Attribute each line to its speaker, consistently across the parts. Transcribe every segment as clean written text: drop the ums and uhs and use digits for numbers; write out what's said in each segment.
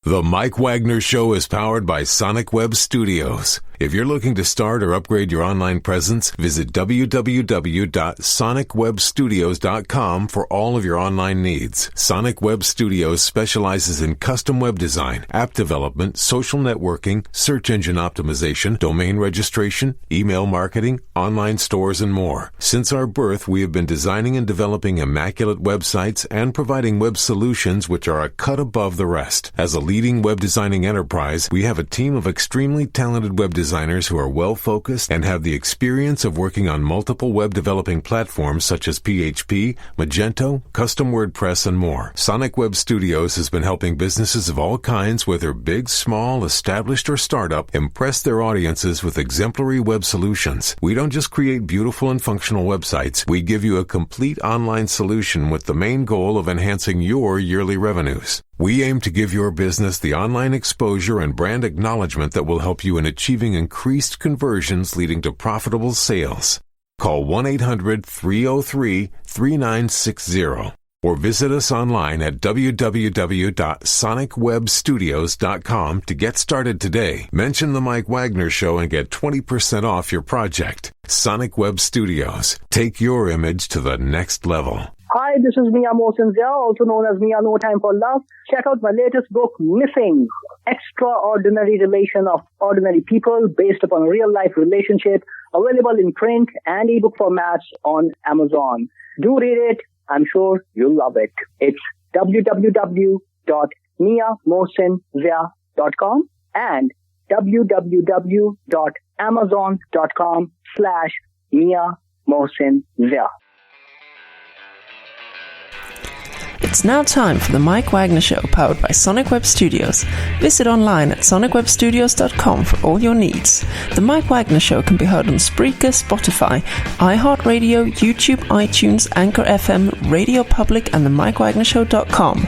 Speaker 1: The Mike Wagner Show is powered by Sonic Web Studios. If you're looking to start or upgrade your online presence, visit www.sonicwebstudios.com for all of your online needs. Sonic Web Studios specializes in custom web design, app development, social networking, search engine optimization, domain registration, email marketing, online stores, and more. Since our birth, we have been designing and developing immaculate websites and providing web solutions which are a cut above the rest. As a leading web designing enterprise, we have a team of extremely talented web designers who are well-focused and have the experience of working on multiple web developing platforms such as PHP, Magento, custom WordPress, and more. Sonic Web Studios has been helping businesses of all kinds, whether big, small, established, or startup, impress their audiences with exemplary web solutions. We don't just create beautiful and functional websites. We give you a complete online solution with the main goal of enhancing your yearly revenues. We aim to give your business the online exposure and brand acknowledgement that will help you in achieving increased conversions leading to profitable sales. Call 1-800-303-3960 or visit us online at www.sonicwebstudios.com to get started today. Mention The Mike Wagner Show and get 20% off your project. Sonic Web Studios. Take your image to the next level.
Speaker 2: Hi, this is Mia Mosinzia, also known as Mia No Time for Love. Check out my latest book, Missing, Extraordinary Relation of Ordinary People, based upon a real-life relationship, available in print and ebook formats on Amazon. Do read it. I'm sure you'll love it. It's www.miamosinzia.com and www.amazon.com/miamosinzia.
Speaker 3: It's now time for the Mike Wagner Show, powered by Sonic Web Studios. Visit online at sonicwebstudios.com for all your needs. The Mike Wagner Show can be heard on Spreaker, Spotify, iHeartradio, YouTube, iTunes, Anchor FM, Radio Public, and themikewagnershow.com.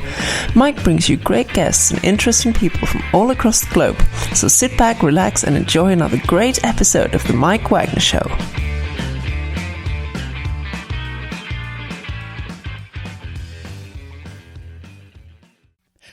Speaker 3: Mike brings you great guests and interesting people from all across the globe. So sit back, relax, and enjoy another great episode of the Mike Wagner Show.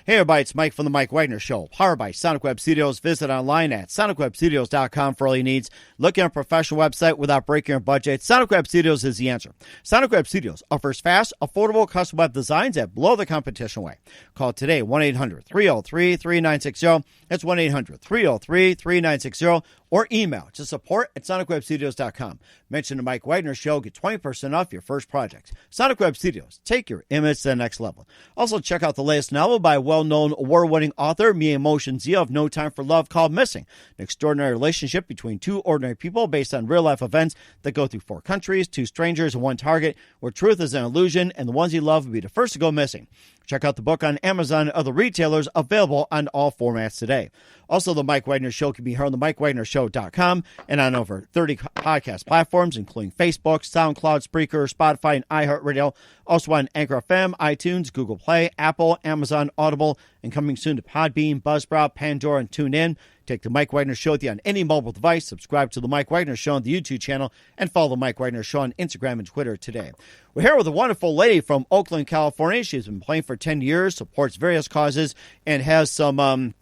Speaker 4: Hey everybody, it's Mike from The Mike Wagner Show, powered by Sonic Web Studios. Visit online at sonicwebstudios.com for all your needs. Looking at a professional website without breaking your budget? Sonic Web Studios is the answer. Sonic Web Studios offers fast, affordable custom web designs that blow the competition away. Call today, 1-800-303-3960. That's 1-800-303-3960. Or email to support@sonicwebstudios.com. Mention The Mike Wagner Show. Get 20% off your first project. Sonic Web Studios. Take your image to the next level. Also, check out the latest novel by well-known award-winning author Mia Mosinzia of No Time for Love, called Missing, an extraordinary relationship between two ordinary people based on real-life events that go through 4 countries, 2 strangers, and 1 target, where truth is an illusion and the ones you love will be the first to go missing. Check out the book on Amazon and other retailers, available on all formats today. Also, The Mike Wagner Show can be heard on themikewagnershow.com and on over 30 podcast platforms, including Facebook, SoundCloud, Spreaker, Spotify, and iHeartradio. Also on Anchor FM, iTunes, Google Play, Apple, Amazon, Audible, and coming soon to Podbean, Buzzsprout, Pandora, and TuneIn. Take The Mike Wagner Show with you on any mobile device. Subscribe to The Mike Wagner Show on the YouTube channel, and follow The Mike Wagner Show on Instagram and Twitter today. We're here with a wonderful lady from Oakland, California. She's been playing for 10 years, supports various causes, and has some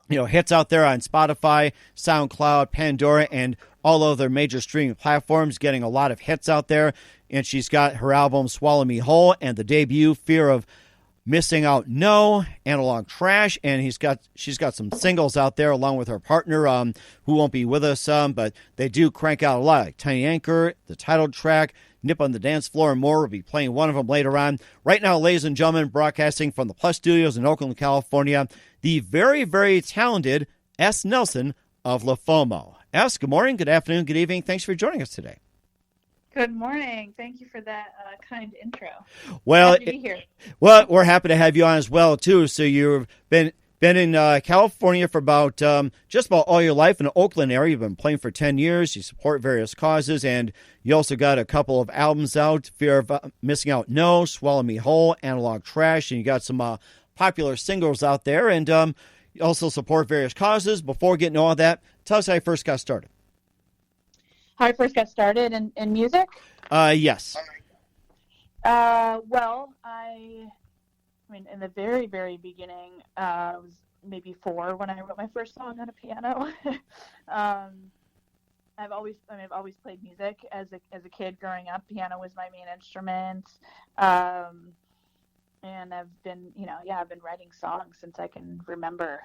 Speaker 4: hits out there on Spotify, SoundCloud, Pandora, and all other major streaming platforms, getting a lot of hits out there. And she's got her album Swallow Me Whole and the debut Fear of Missing Out No, Analog Trash, and she's got some singles out there along with her partner, who won't be with us, but they do crank out a lot, like Tiny Anchor, the title track, Nip on the Dance Floor, and more. We'll be playing one of them later on. Right now, ladies and gentlemen, broadcasting from the Plus Studios in Oakland, California, the very, very talented Essnelson of LeFomo. S, good morning, good afternoon, good evening. Thanks for joining us today.
Speaker 5: Good morning. Thank you for that kind intro.
Speaker 4: Well,
Speaker 5: happy to be here.
Speaker 4: Well, we're happy to have you on as well, too. So you've been in California for about just about all your life, in the Oakland area. You've been playing for 10 years. You support various causes, and you also got a couple of albums out, Fear of Missing Out No, Swallow Me Whole, Analog Trash, and you got some popular singles out there, and you also support various causes. Before getting all that, tell us how you first got started.
Speaker 5: How I first got started in music?
Speaker 4: Yes.
Speaker 5: Well, I mean, in the very, very beginning, I was maybe 4 when I wrote my first song on a piano. I've always played music as a kid growing up. Piano was my main instrument. And I've been writing songs since I can remember.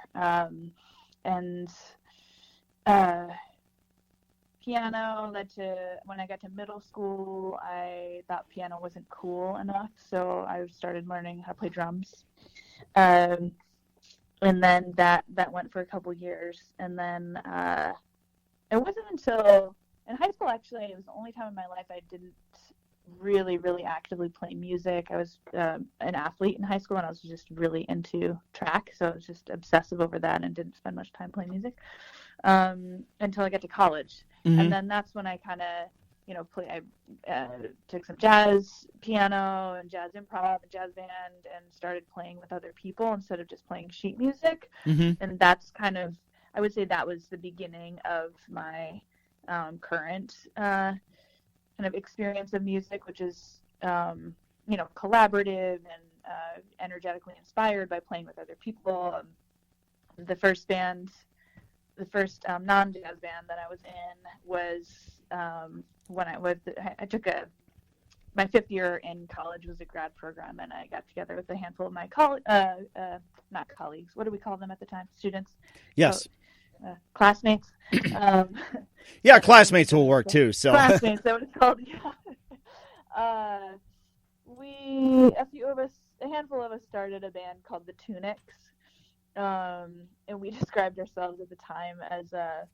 Speaker 5: Piano led to, when I got to middle school, I thought piano wasn't cool enough, so I started learning how to play drums. And then that went for a couple years. And then it wasn't until in high school, actually, it was the only time in my life I didn't really, really actively play music. I was an athlete in high school, and I was just really into track, so I was just obsessive over that and didn't spend much time playing music until I got to college. Mm-hmm. And then that's when I kind of, I took some jazz piano and jazz improv and jazz band and started playing with other people instead of just playing sheet music. Mm-hmm. And that's kind of, I would say that was the beginning of my current kind of experience of music, which is, collaborative and energetically inspired by playing with other people. The first non-jazz band that I was in was when I took my 5th year in college was a grad program, and I got together with a handful of my not colleagues. What do we call them at the time? Students?
Speaker 4: Yes.
Speaker 5: So, classmates.
Speaker 4: Yeah, classmates will work too. So
Speaker 5: classmates, that's what it's called. A handful of us started a band called the Tunics. And we described ourselves at the time as a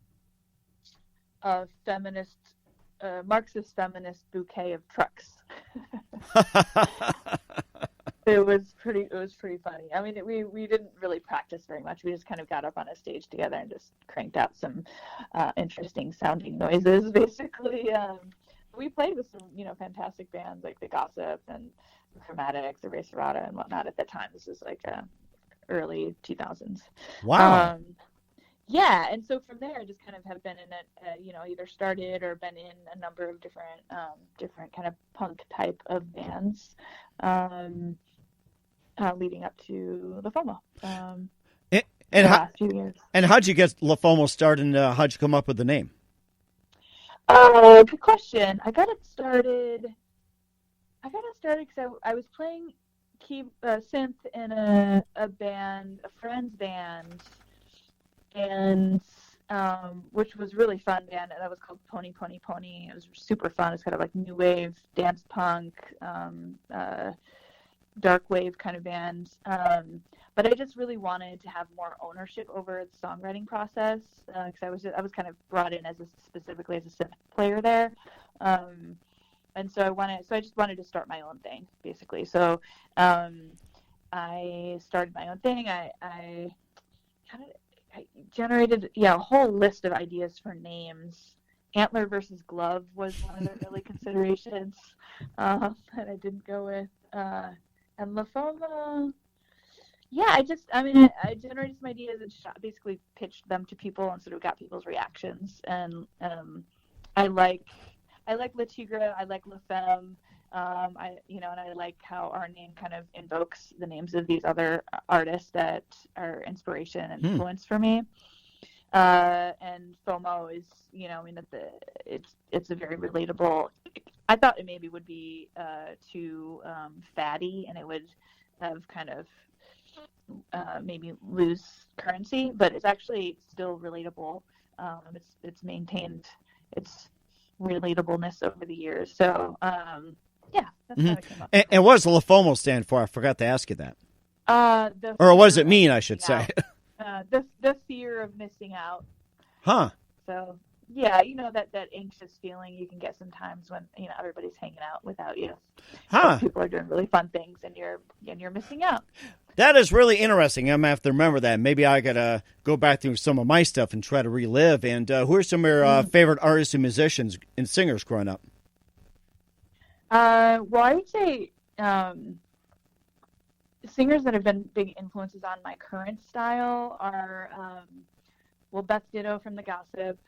Speaker 5: feminist, Marxist feminist bouquet of trucks. It was pretty funny. I mean, we didn't really practice very much. We just kind of got up on a stage together and just cranked out some interesting sounding noises, basically. We played with some, fantastic bands like The Gossip and The Chromatics, The Res Serrata and whatnot at the time. This is like early 2000s.
Speaker 4: Wow.
Speaker 5: Yeah, and so from there, I just kind of have been in it, either started or been in a number of different kind of punk type of bands, leading up to LeFomo.
Speaker 4: And
Speaker 5: last few years.
Speaker 4: And how'd you get LeFomo started? And how'd you come up with the name?
Speaker 5: Good question. I got it started because I was playing synth in a friend's band, and which was really fun band, and that was called Pony Pony Pony. It was super fun. It's kind of like new wave dance punk, dark wave kind of band. But I just really wanted to have more ownership over the songwriting process, because I was kind of brought in specifically as a synth player there. And so I just wanted to start my own thing, basically. So I started my own thing. I generated a whole list of ideas for names. Antler versus Glove was one of the early considerations that I didn't go with. And LeFomo, I generated some ideas and basically pitched them to people and sort of got people's reactions. And I like La Tigre, I like LeFomo, and I like how our name kind of invokes the names of these other artists that are inspiration and influence for me. And FOMO is, it's a very relatable. I thought it maybe would be too fatty, and it would have kind of maybe lose currency, but it's actually still relatable. It's maintained its relatableness over the years. So, that's how it came up.
Speaker 4: And what does the LeFomo stand for? I forgot to ask you that. Or what does it mean, I should say?
Speaker 5: The fear of missing out.
Speaker 4: Huh.
Speaker 5: So, that anxious feeling you can get sometimes when, everybody's hanging out without you.
Speaker 4: Huh.
Speaker 5: People are doing really fun things and you're missing out.
Speaker 4: That is really interesting. I'm going to have to remember that. Maybe I got to go back through some of my stuff and try to relive. And who are some of your favorite artists and musicians and singers growing up?
Speaker 5: Well, I would say singers that have been big influences on my current style are, Beth Ditto from The Gossip,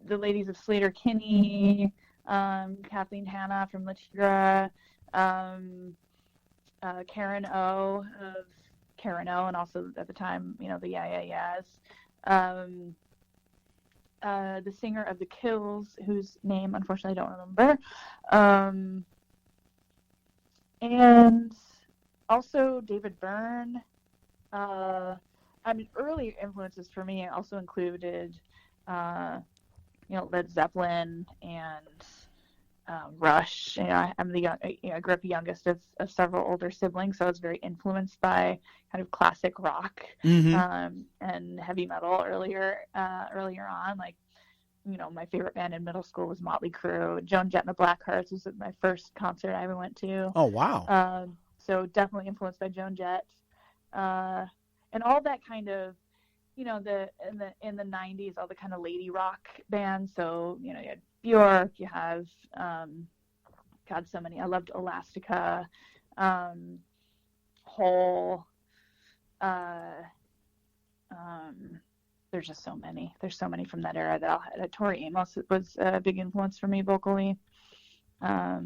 Speaker 5: the ladies of Slater Kinney, Kathleen Hanna from La Tigre, Karen O of Karen O, and also at the time, the Yeah Yeah Yeahs. The singer of The Kills, whose name unfortunately I don't remember. And also David Byrne. Early influences for me also included, Led Zeppelin and Rush. I grew up the youngest of several older siblings, so I was very influenced by kind of classic rock and heavy metal earlier on. Like, my favorite band in middle school was Motley Crue. Joan Jett and the Blackhearts was my first concert I ever went to.
Speaker 4: Oh, wow.
Speaker 5: So definitely influenced by Joan Jett. And all that kind of, in the 90s, all the kind of lady rock bands. So, you had Bjork, you have, so many. I loved Elastica, Hole. There's just so many. There's so many from that era that Tori Amos was a big influence for me vocally. Yeah,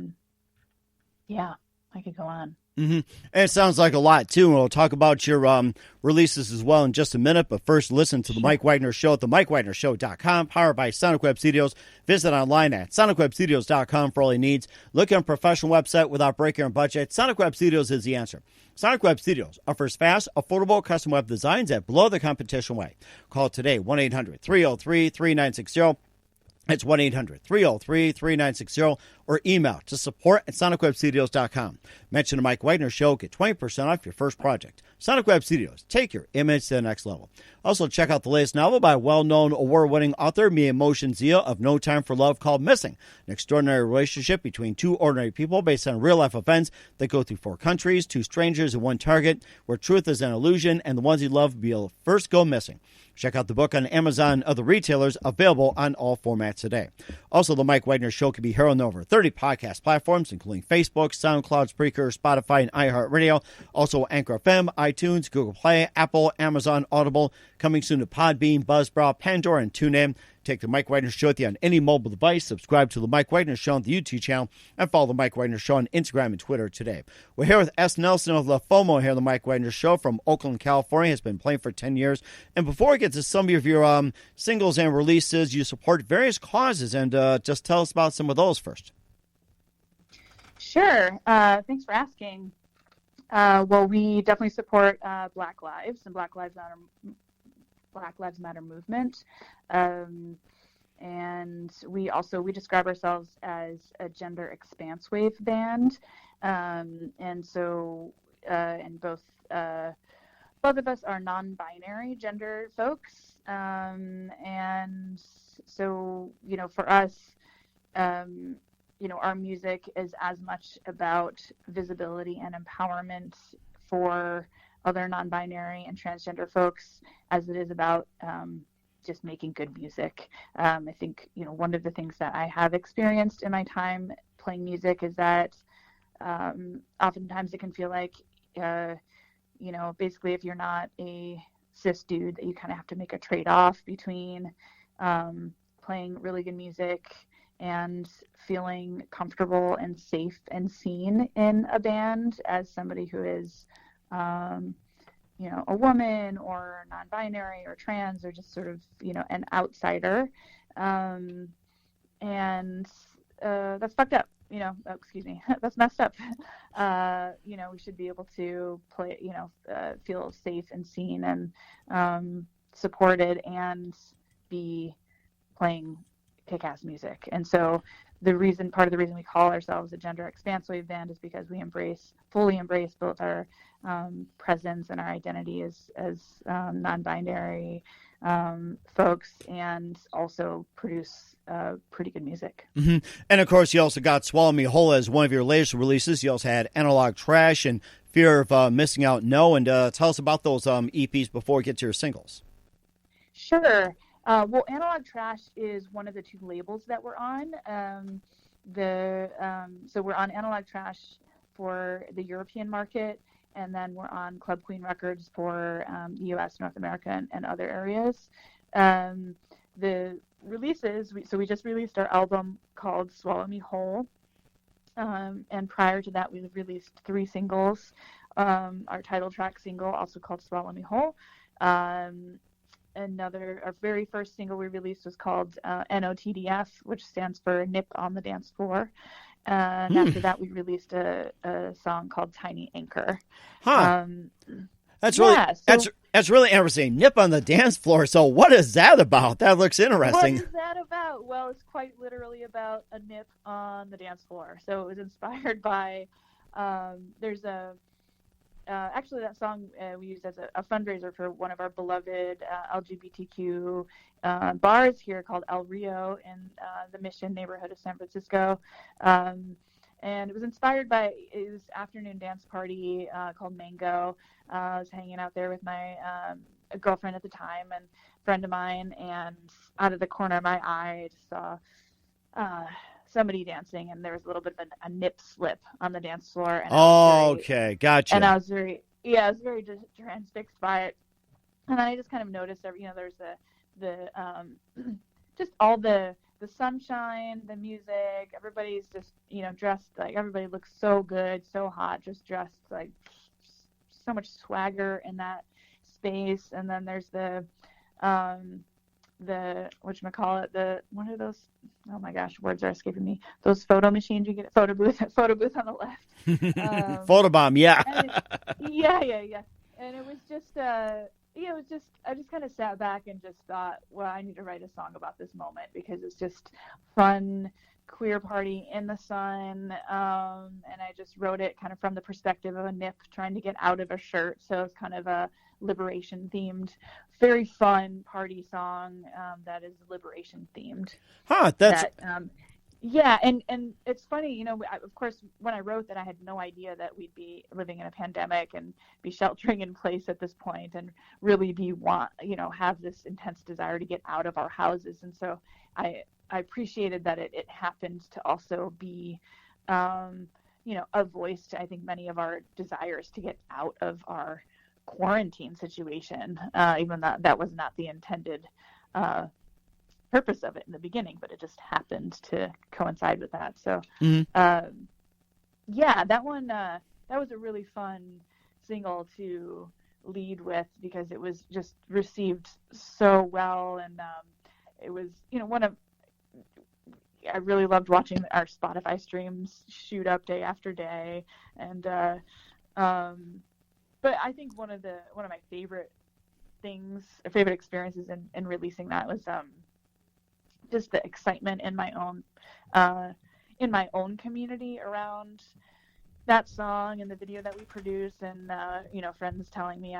Speaker 5: I could go on.
Speaker 4: Mm-hmm. And it sounds like a lot, too. And we'll talk about your releases as well in just a minute. But first, listen to The Mike Wagner Show at themikewagnershow.com, powered by Sonic Web Studios. Visit online at sonicwebstudios.com for all your needs. Look at a professional website without breaking your budget. Sonic Web Studios is the answer. Sonic Web Studios offers fast, affordable custom web designs that blow the competition away. Call today, 1-800-303-3960. It's 1-800-303-3960 or email to support@sonicwebstudios.com. Mention the Mike Wagner Show. Get 20% off your first project. Sonic Web Studios. Take your image to the next level. Also, check out the latest novel by well-known award-winning author Mia Emotion Zia of No Time for Love called Missing, an extraordinary relationship between two ordinary people based on real-life events that go through 4 countries, 2 strangers, and 1 target, where truth is an illusion and the ones you love will first go missing. Check out the book on Amazon and other retailers, available on all formats today. Also, The Mike Wagner Show can be heard on over 30 podcast platforms, including Facebook, SoundCloud, Spreaker, Spotify, and iHeartRadio. Also, anchorfm, iTunes, Google Play, Apple, Amazon, Audible. Coming soon to Podbean, Buzzsprout, Pandora, and TuneIn. Take The Mike Wagner Show with you on any mobile device. Subscribe to The Mike Wagner Show on the YouTube channel, and follow The Mike Wagner Show on Instagram and Twitter today. We're here with essnelson of LeFomo here on The Mike Wagner Show from Oakland, California. Has been playing for 10 years. And before we get to some of your singles and releases, you support various causes, and just tell us about some of those first.
Speaker 5: Sure. Thanks for asking. Well, we definitely support Black Lives and Black Lives Matter movement. And we describe ourselves as a gender expanse wave band. And both of us are non-binary gender folks. And so, for us, our music is as much about visibility and empowerment for other non-binary and transgender folks as it is about just making good music. I think, one of the things that I have experienced in my time playing music is that oftentimes it can feel like, basically if you're not a cis dude, that you kind of have to make a trade-off between playing really good music and feeling comfortable and safe and seen in a band as somebody who is a woman or non-binary or trans or just sort of, an outsider. And that's fucked up, that's messed up. We should be able to play, feel safe and seen and supported and be playing kick-ass music. And so part of the reason we call ourselves a gender expanse wave band is because we fully embrace both our presence and our identity as non-binary folks, and also produce pretty good music.
Speaker 4: Mm-hmm. And of course, you also got Swallow Me Whole as one of your latest releases. You also had Analog Trash and Fear of Missing Out No. And tell us about those EPs before we get to your singles.
Speaker 5: Sure. Well, Analog Trash is one of the 2 labels that we're on. So we're on Analog Trash for the European market, and then we're on Club Queen Records for the U.S., North America, and other areas. The releases, we just released our album called Swallow Me Whole, And prior to that, we released 3 singles. Our title track single, also called Swallowmewhole. Our very first single we released was called NOTDF, which stands for Nip on the Dance Floor. And after that, we released a song called Tiny Anchor.
Speaker 4: Huh. That's really interesting. Nip on the dance floor. So what is that about? That looks interesting.
Speaker 5: What is that about? Well, it's quite literally about a nip on the dance floor. So it was inspired by, actually that song we used as a fundraiser for one of our beloved LGBTQ bars here called El Rio in the Mission neighborhood of San Francisco. And it was inspired by his afternoon dance party called Mango. I was hanging out there with my girlfriend at the time and a friend of mine, and out of the corner of my eye, I just saw somebody dancing, and there was a little bit of a nip slip on the dance floor. And
Speaker 4: okay, gotcha.
Speaker 5: And I was very just transfixed by it. And then I just kind of noticed, there's the just all the sunshine, the music, everybody's just, dressed, like, everybody looks so good, so hot, just dressed, like, so much swagger in that space. And then there's the whatchamacallit, what are those, oh my gosh, words are escaping me, those photo machines you get, photo booth on the left.
Speaker 4: Photobomb, yeah.
Speaker 5: Yeah. And it was just, I just kind of sat back and just thought, well, I need to write a song about this moment because it's just fun, queer party in the sun. And I just wrote it kind of from the perspective of a nip trying to get out of a shirt. So it's kind of a liberation themed, very fun party song that is liberation themed. Yeah, and it's funny, of course, when I wrote that, I had no idea that we'd be living in a pandemic and be sheltering in place at this point and really have this intense desire to get out of our houses. And so I appreciated that it happened to also be, a voice to, I think, many of our desires to get out of our quarantine situation, even though that was not the intended purpose of it in the beginning, but it just happened to coincide with that. So that one that was a really fun single to lead with because it was just received so well, and it was I really loved watching our Spotify streams shoot up day after day, and but I think one of my favorite experiences in releasing that was just the excitement in my own community around that song and the video that we produced, and friends telling me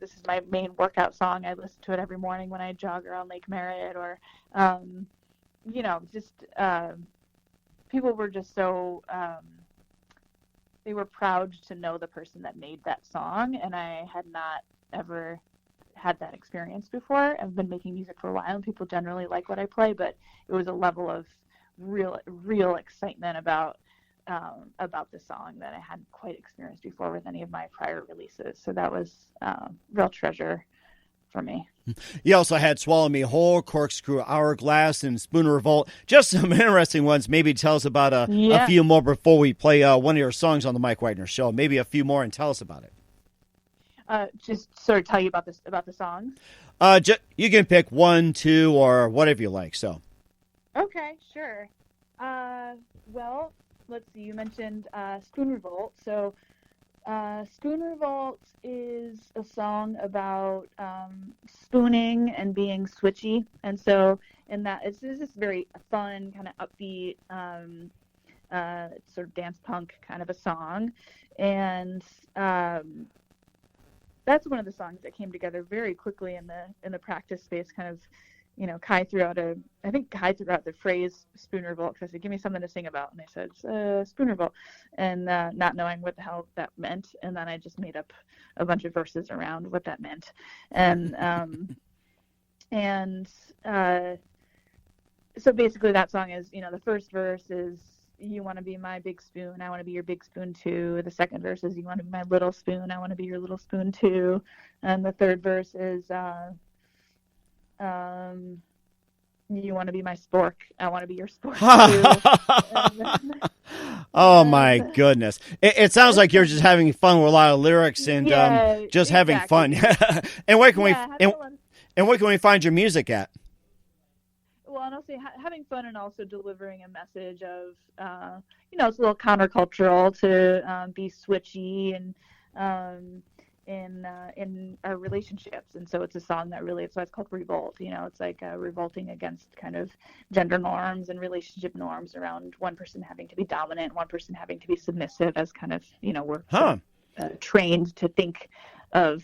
Speaker 5: this is my main workout song. I listen to it every morning when I jog around Lake Merritt, or people were just so they were proud to know the person that made that song, and I had not ever had that experience before. I've been making music for a while, and people generally like what I play, but it was a level of real excitement about the song that I hadn't quite experienced before with any of my prior releases. So that was real treasure for me.
Speaker 4: You also had Swallow Me Whole, Corkscrew Hourglass, and Spoon Revolt. Just some interesting ones. Maybe tell us about a few more before we play one of your songs on the Mike Wagner Show. Maybe a few more, and tell us about it.
Speaker 5: Just sort of tell you about the songs.
Speaker 4: You can pick 1, 2, or whatever you like. So.
Speaker 5: Okay, sure. Well, let's see. You mentioned Spoon Revolt. So, Spoon Revolt is a song about spooning and being switchy, and so in that it's this very fun, kind of upbeat, sort of dance punk kind of a song, and that's one of the songs that came together very quickly in the practice space. Kind of, Kai threw out the phrase Spoon Revolt because I said, "Give me something to sing about," and I said Spoon Revolt, and not knowing what the hell that meant, and then I just made up a bunch of verses around what that meant, and so basically that song is, the first verse is, you want to be my big spoon, I want to be your big spoon too. The second verse is, you want to be my little spoon, I want to be your little spoon too. And the third verse is, you want to be my spork, I want to be your spork too.
Speaker 4: Oh my goodness! It sounds like you're just having fun with a lot of lyrics and just having fun. And where can where can we find your music at?
Speaker 5: Well, and I'll say having fun and also delivering a message of, it's a little countercultural to be switchy and in our relationships. And so it's a song that really, so it's called Revolt. It's like revolting against kind of gender norms and relationship norms around one person having to be dominant, one person having to be submissive, as kind of, we're trained to think of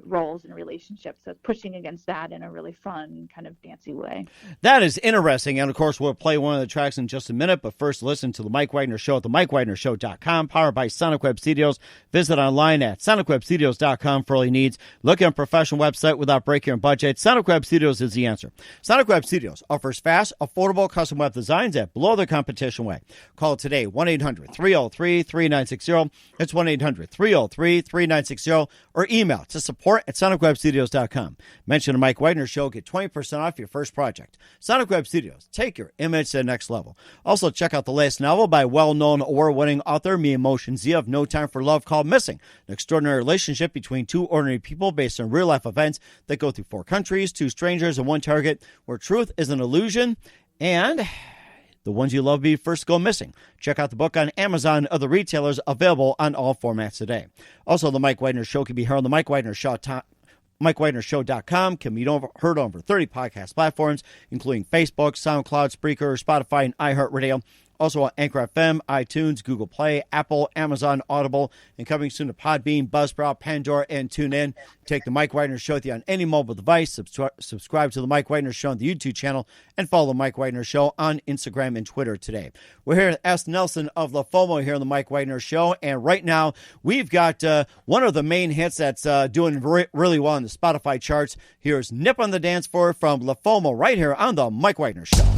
Speaker 5: roles and relationships. So pushing against that in a really fun, kind of dancey way.
Speaker 4: That is interesting. And of course, we'll play one of the tracks in just a minute. But first, listen to The Mike Wagner Show at themikewagnershow.com, powered by Sonic Web Studios. Visit online at sonicwebstudios.com for all your needs. Look at a professional website without breaking your budget. Sonic Web Studios is the answer. Sonic Web Studios offers fast, affordable custom web designs at below the competition way. Call today, 1-800-303-3960. It's 1-800-303-3960. Or email to support@sonicwebstudios.com. Mention the Mike Wagner Show. Get 20% off your first project. Sonic Web Studios. Take your image to the next level. Also, check out the latest novel by well-known award-winning author Miyamoto Zia of No Time for Love, called Missing, an extraordinary relationship between two ordinary people based on real-life events that go through 4 countries, 2 strangers, and 1 target, where truth is an illusion, and the ones you love be first go missing. Check out the book on Amazon and other retailers, available on all formats today. Also, the Mike Wagner Show can be heard on the Mike Wagner Show, mikewagnershow.com, can be heard on over 30 podcast platforms, including Facebook, SoundCloud, Spreaker, Spotify, and iHeartRadio. Also on Anchor FM, iTunes, Google Play, Apple, Amazon, Audible, and coming soon to Podbean, Buzzsprout, Pandora, and TuneIn. Take the Mike Wagner Show with you on any mobile device. Subscribe to the Mike Wagner Show on the YouTube channel, and follow the Mike Wagner Show on Instagram and Twitter today. We're here at essnelson of LeFomo here on the Mike Wagner Show, and right now we've got one of the main hits that's doing really well on the Spotify charts. Here's Nip on the Dance Floor from LeFomo right here on the Mike Wagner Show.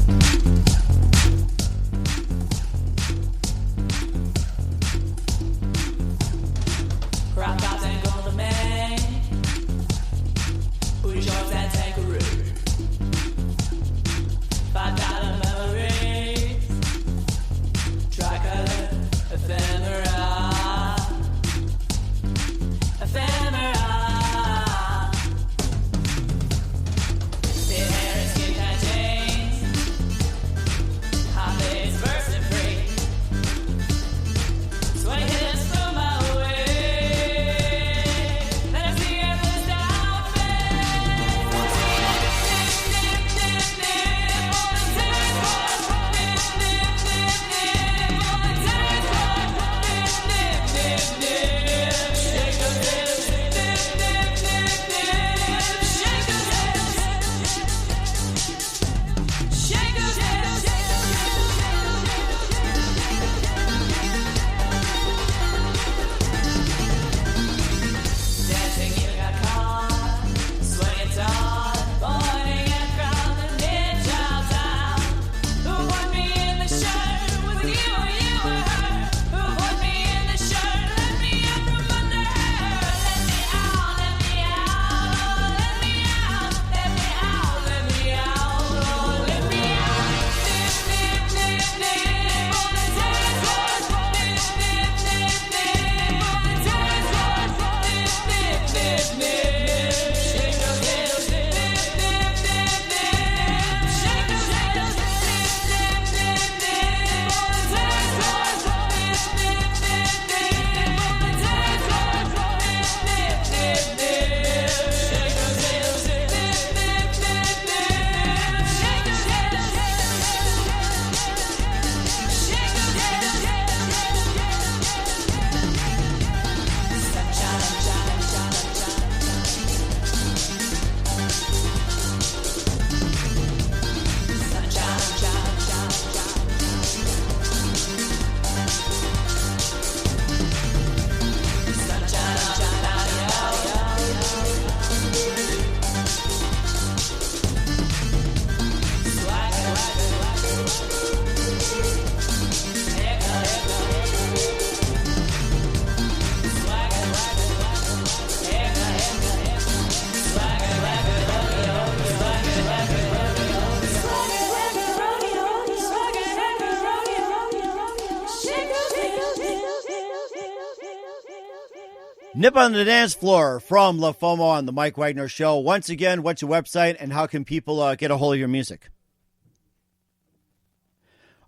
Speaker 4: Nip on the Dance Floor from LeFomo on the Mike Wagner Show. Once again, what's your website and how can people get a hold of your music?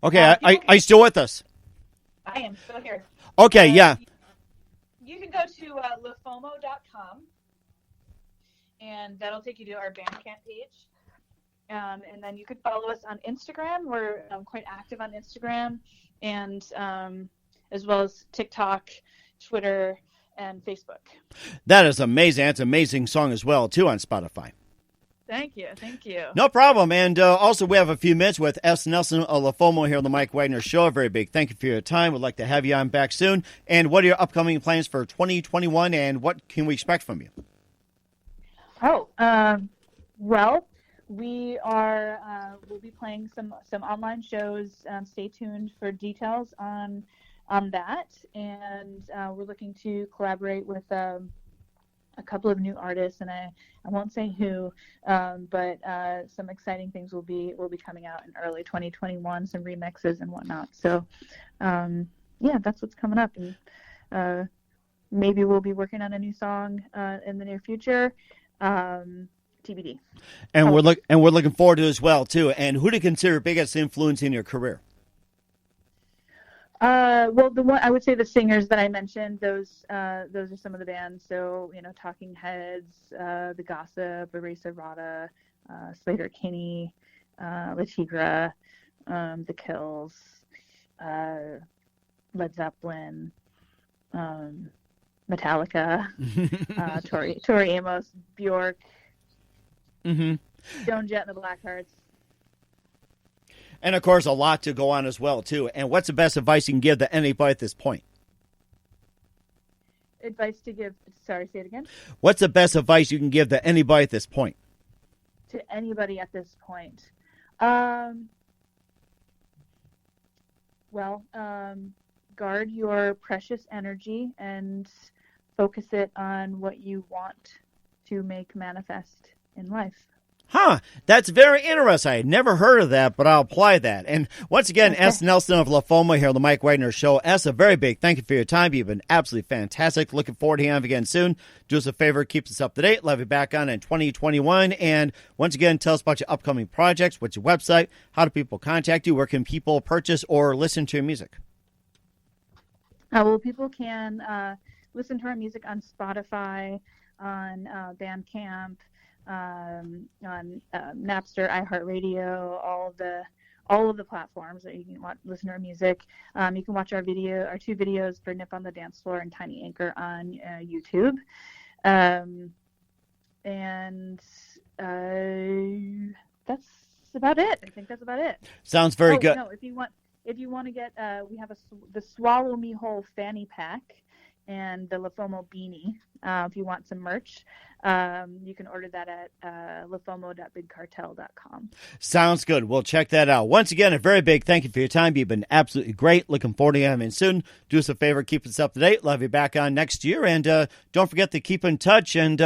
Speaker 4: Okay, are you still with us?
Speaker 5: I am still here.
Speaker 4: Okay, yeah.
Speaker 5: You can go to LeFomo.com, and that'll take you to our Bandcamp page. And then you can follow us on Instagram. We're quite active on Instagram, and as well as TikTok, Twitter, and Facebook.
Speaker 4: That is amazing. That's an amazing song as well, too, on Spotify.
Speaker 5: Thank you.
Speaker 4: No problem. And also, we have a few minutes with essnelson of LeFomo here on the Mike Wagner Show. A very big thank you for your time. We'd like to have you on back soon. And what are your upcoming plans for 2021, and what can we expect from you?
Speaker 5: Well, we are we'll be playing some online shows. Stay tuned for details on that. And we're looking to collaborate with a couple of new artists, and I won't say who, but some exciting things will be coming out in early 2021, some remixes and whatnot. So, that's what's coming up, and maybe we'll be working on a new song in the near future. TBD.
Speaker 4: And we're looking forward to it as well too. And who do you consider biggest influence in your career?
Speaker 5: Well, I would say the singers that I mentioned, those are some of the bands. So, Talking Heads, The Gossip, Erasa Rada, Slater Kinney, La Tigra, The Kills, Led Zeppelin, Metallica, Tori Amos, Bjork, Joan Jett and the Blackhearts.
Speaker 4: And, of course, a lot to go on as well, too. And what's the best advice you can give to anybody at this point?
Speaker 5: Sorry, say it again?
Speaker 4: What's the best advice you can give to anybody at this point?
Speaker 5: To anybody at this point? Guard your precious energy and focus it on what you want to make manifest in life.
Speaker 4: Huh, that's very interesting. I had never heard of that, but I'll apply that. And once again, essnelson of LeFomo here on the Mike Wagner Show. S, a very big thank you for your time. You've been absolutely fantastic. Looking forward to having you again soon. Do us a favor, keep us up to date. We'll have you back on in 2021. And once again, tell us about your upcoming projects. What's your website? How do people contact you? Where can people purchase or listen to your music?
Speaker 5: Well, people can listen to our music on Spotify, on Bandcamp, on Napster, iHeartRadio, all of the platforms that you can listen to our music. You can watch our two videos for Nip on the Dance Floor and Tiny Anchor on YouTube. That's about it. I think that's about it.
Speaker 4: Sounds very good.
Speaker 5: No, if you want to get, we have the swallowmewhole fanny pack and the LeFomo beanie. If you want some merch, you can order that at lefomo.bigcartel.com.
Speaker 4: Sounds good. We'll check that out. Once again, a very big thank you for your time. You've been absolutely great. Looking forward to having you soon. Do us a favor, keep us up to date. Love you back on next year. And don't forget to keep in touch and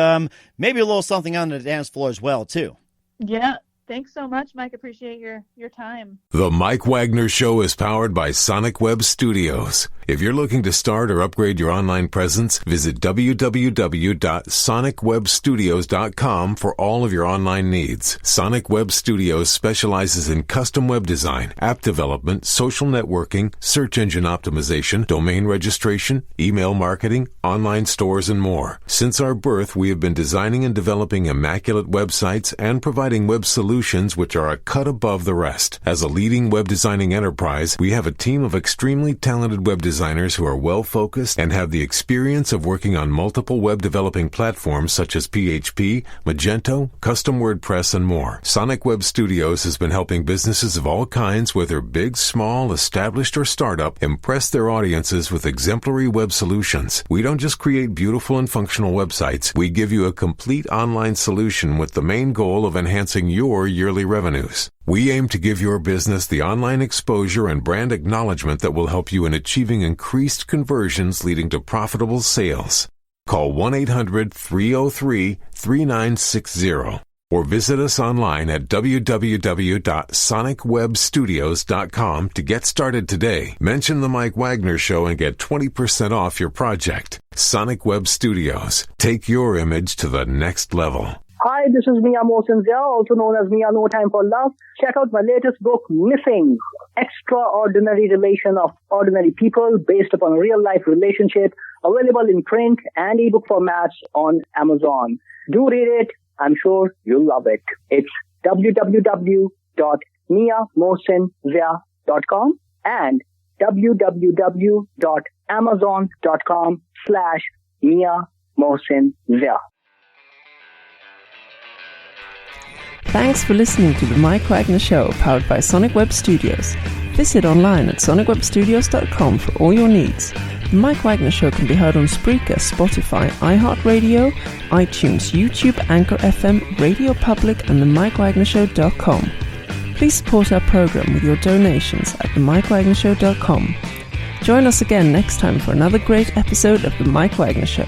Speaker 4: maybe a little something on the dance floor as well, too.
Speaker 5: Yeah. Thanks so much, Mike. Appreciate your time.
Speaker 1: The Mike Wagner Show is powered by Sonic Web Studios. If you're looking to start or upgrade your online presence, visit www.sonicwebstudios.com for all of your online needs. Sonic Web Studios specializes in custom web design, app development, social networking, search engine optimization, domain registration, email marketing, online stores, and more. Since our birth, we have been designing and developing immaculate websites and providing web solutions which are a cut above the rest. As a leading web designing enterprise, we have a team of extremely talented web designers who are well-focused and have the experience of working on multiple web developing platforms such as PHP, Magento, custom WordPress, and more. Sonic Web Studios has been helping businesses of all kinds, whether big, small, established, or startup, impress their audiences with exemplary web solutions. We don't just create beautiful and functional websites. We give you a complete online solution with the main goal of enhancing your yearly revenues. We aim to give your business the online exposure and brand acknowledgement that will help you in achieving increased conversions leading to profitable sales. Call 1-800-303-3960. or visit us online at www.sonicwebstudios.com to get started today. Mention The Mike Wagner Show and get 20% off your project. Sonic Web Studios. Take your image to the next level.
Speaker 2: Hi, this is Mia Mohsin Zia, also known as Mia No Time for Love. Check out my latest book, Missing: Extraordinary Relation of Ordinary People Based upon a Real-Life Relationship, available in print and ebook formats on Amazon. Do read it. I'm sure you'll love it. It's www.miamohsinzia.com and www.amazon.com/Mia
Speaker 3: Thanks for listening to The Mike Wagner Show, powered by Sonic Web Studios. Visit online at sonicwebstudios.com for all your needs. The Mike Wagner Show can be heard on Spreaker, Spotify, iHeartRadio, iTunes, YouTube, Anchor FM, Radio Public, and themikewagnershow.com. Please support our program with your donations at themikewagnershow.com. Join us again next time for another great episode of The Mike Wagner Show.